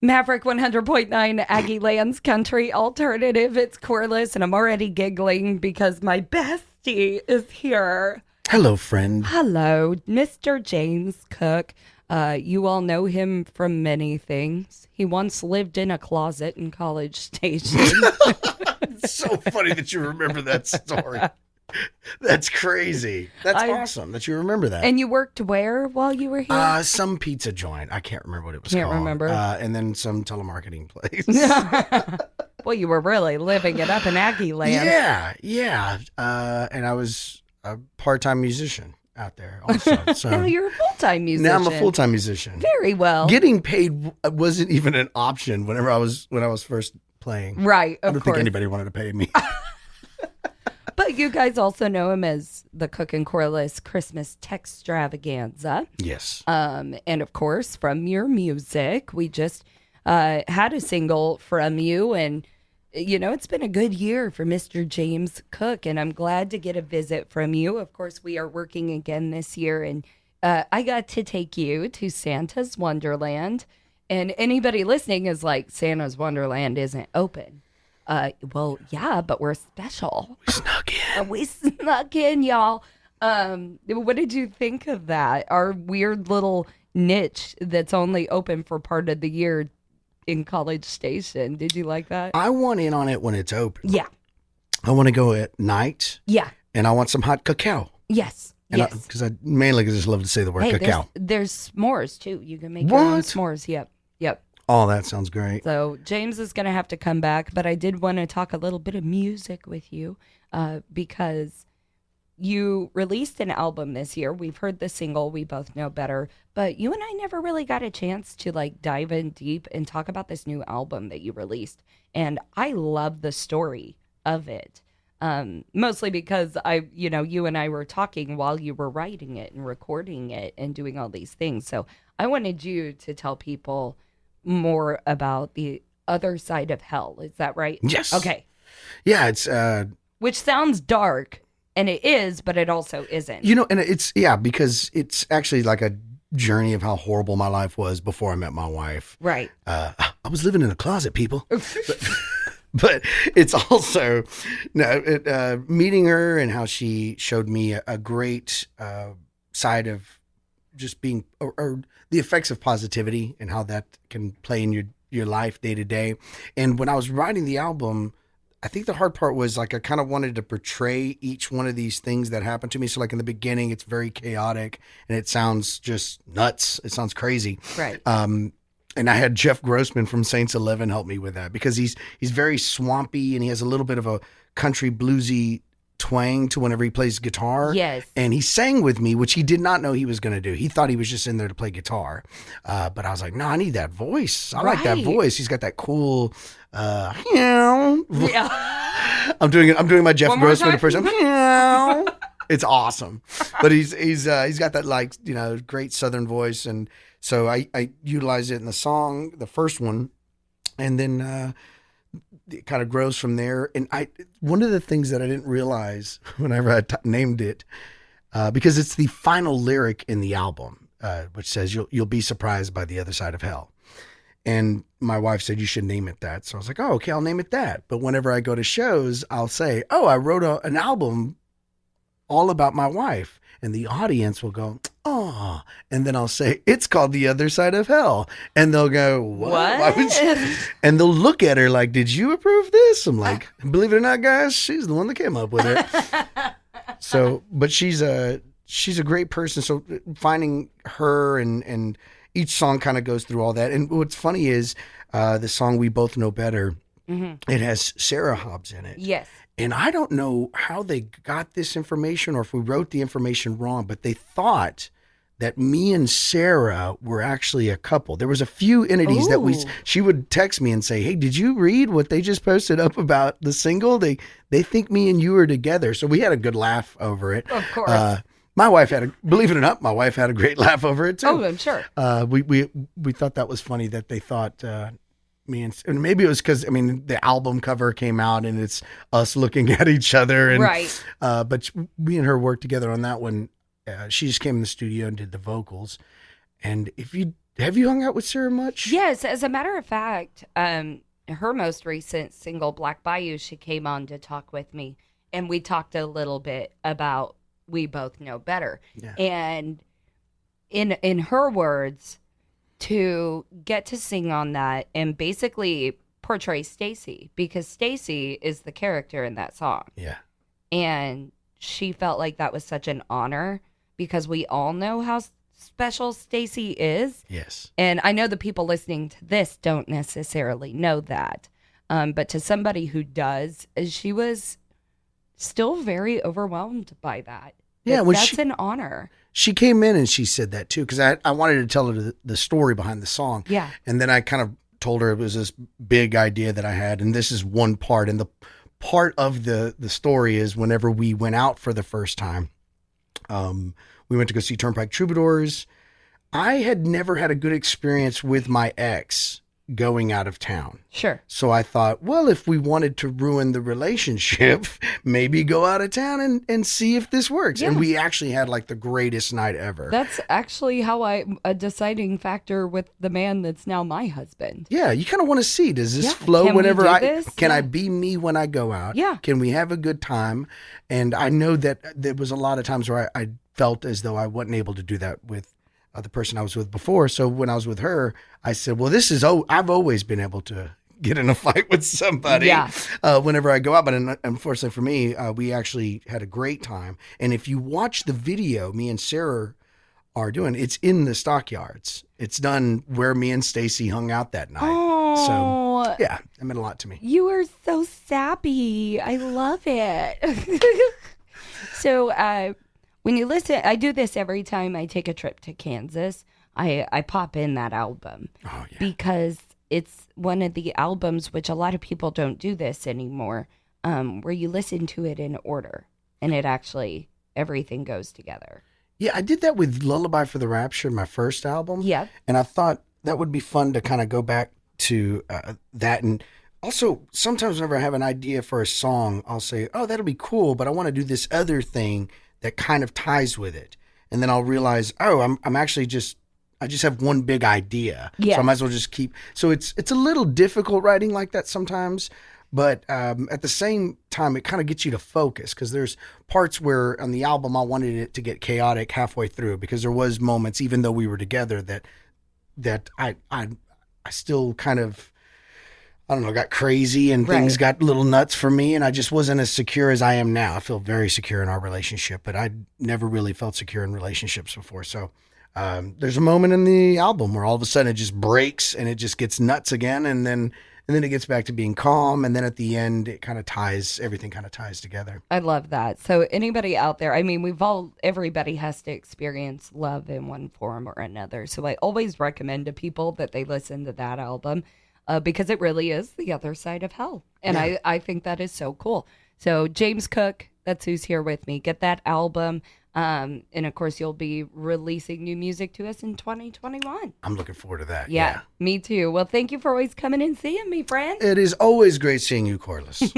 Maverick 100.9 Aggie Lands Country Alternative. It's Corliss, and I'm already giggling because my bestie is here. Hello, friend. Hello, Mr. James Cook. You all know him from many things. He once lived in a closet in College Station. It's so funny that you remember that story. That's crazy. That's awesome that you remember that. And you worked where while you were here? Some pizza joint. I can't remember what it was Can't called. remember. And then some telemarketing place. Well, you were really living it up in Aggie Land. Yeah. And I was a part-time musician out there also. So Now you're a full-time musician. now I'm a full-time musician. Very well. Getting paid wasn't even an option when I was first playing. Right, I of don't course. think anybody wanted to pay me. But you guys also know him as the Cook and Corliss Christmas Textravaganza. Yes. And of course, from your music, we just had a single from you. And, you know, it's been a good year for Mr. James Cook. And I'm glad to get a visit from you. Of course, we are working again this year. And I got to take you to Santa's Wonderland. And anybody listening is like, Santa's Wonderland isn't open. Well, yeah, but we're special. We snuck in. We snuck in, y'all. What did you think of that? Our weird little niche that's only open for part of the year in College Station. Did you like that? I want in on it when it's open. Yeah. I want to go at night, Yeah. and I want some hot cacao. Yes. And Yes. Because I mainly just love to say the word Hey, cacao. there's s'mores too. You can make your own What? s'mores. Yep. Oh, that sounds great. So James is going to have to come back, but I did want to talk a little bit of music with you because you released an album this year. We've heard the single, We Both Know Better, but you and I never really got a chance to like dive in deep and talk about this new album that you released. And I love the story of it. Mostly because you and I were talking while you were writing it and recording it and doing all these things. So I wanted you to tell people more about the other side of hell. Is that right? Yes. Okay. Yeah, it's Which sounds dark, and it is, but it also isn't. and it's because it's actually like a journey of how horrible my life was before I met my wife. Right. I was living in a closet, people. But it's also meeting her and how she showed me a great side of just being or the effects of positivity and how that can play in your life day to day. And when I was writing the album, I think the hard part was like I kind of wanted to portray each one of these things that happened to me. So like in the beginning, it's very chaotic and it sounds just nuts. It sounds crazy. Right. And I had Jeff Grossman from Saints 11 help me with that because he's very swampy and he has a little bit of a country bluesy twang to whenever he plays guitar. Yes. And he sang with me, which he did not know he was going to do. He thought he was just in there to play guitar. But I was like, no, I need that voice. I like that Right. voice. He's got that cool, Yeah. I'm doing my Jeff One more Grossman time. impression. Meow. It's awesome. But he's got that like, great Southern voice. And so I utilized it in the song, the first one. And then, it kind of grows from there. And one of the things that I didn't realize whenever I named it, because it's the final lyric in the album, which says you'll be surprised by the other side of hell. And my wife said you should name it that. So I was like, oh, okay, I'll name it that. But whenever I go to shows, I'll say, oh, I wrote an album all about my wife. And the audience will go, oh. And then I'll say, it's called The Other Side of Hell. And they'll go, what? Why would you? And they'll look at her like, did you approve this? I'm like, believe it or not, guys, she's the one that came up with it. So, but she's a great person. So finding her and each song kind of goes through all that. And what's funny is the song We Both Know Better, it has Sarah Hobbs in it. Yes. And I don't know how they got this information or if we wrote the information wrong, but they thought that me and Sarah were actually a couple. There was a few entities that she would text me and say, hey, did you read what they just posted up about the single? They think me and you are together. So we had a good laugh over it. Of course. My wife believe it or not, my wife had a great laugh over it too. Oh, I'm sure. We thought that was funny that they thought, me and maybe it was because the album cover came out and it's us looking at each other and Right. But me and her worked together on that one. She just came in the studio and did the vocals, and Have you hung out with Sarah much? Yes, as a matter of fact, her most recent single, Black Bayou, she came on to talk with me, and we talked a little bit about We Both Know Better. Yeah. And in her words, to get to sing on that and basically portray Stacy, because Stacy is the character in that song. Yeah. And she felt like that was such an honor because we all know how special Stacy is. Yes. And I know the people listening to this don't necessarily know that. But to somebody who does, she was still very overwhelmed by that. Yeah, That's an honor. She came in and she said that too, because I wanted to tell her the story behind the song. Yeah. And then I kind of told her it was this big idea that I had, and this is one part. And the part of the story is whenever we went out for the first time, we went to go see Turnpike Troubadours. I had never had a good experience with my ex going out of town. Sure. So I thought, well, if we wanted to ruin the relationship, maybe go out of town and see if this works. Yeah. And we actually had like the greatest night ever. That's actually how a deciding factor with the man that's now my husband. Yeah, you kind of want to see, does this Yeah, flow can we whenever do I this? can I Yeah. be me when I go out? Yeah. Can we have a good time? And I know that there was a lot of times where I felt as though I wasn't able to do that with the person I was with before. So when I was with her, I said, well, I've always been able to get in a fight with somebody Yeah. whenever I go out. But unfortunately for me, we actually had a great time. And if you watch the video me and Sarah are doing, it's in the Stockyards. It's done where me and Stacy hung out that night. Oh, Yeah, it meant a lot to me. you are so sappy. I love it. So when you listen, I do this every time I take a trip to Kansas. I pop in that album Oh, yeah. because it's one of the albums, which a lot of people don't do this anymore, where you listen to it in order and it actually, everything goes together. Yeah, I did that with Lullaby for the Rapture, my first album. Yeah. And I thought that would be fun to kind of go back to that. And also, sometimes whenever I have an idea for a song, I'll say, oh, that'll be cool, but I want to do this other thing that kind of ties with it. And then I'll realize, oh, I'm actually I just have one big idea. Yeah. So I might as well just keep. So it's a little difficult writing like that sometimes. But at the same time, it kind of gets you to focus because there's parts where on the album I wanted it to get chaotic halfway through because there was moments, even though we were together, that I still kind of, I don't know, got crazy and things Right. got a little nuts for me, and I just wasn't as secure as I am now. I feel very secure in our relationship, but I never really felt secure in relationships before. So there's a moment in the album where all of a sudden it just breaks and it just gets nuts again, and then it gets back to being calm, and then at the end it kind of everything kind of ties together. I love that. So anybody out there, I mean, everybody has to experience love in one form or another. So I always recommend to people that they listen to that album because it really is the other side of hell. And Yeah. I think that is so cool. So James Cook, that's who's here with me. Get that album. And of course, you'll be releasing new music to us in 2021. I'm looking forward to that. Yeah, me too. Well, thank you for always coming and seeing me, friend. It is always great seeing you, Corliss.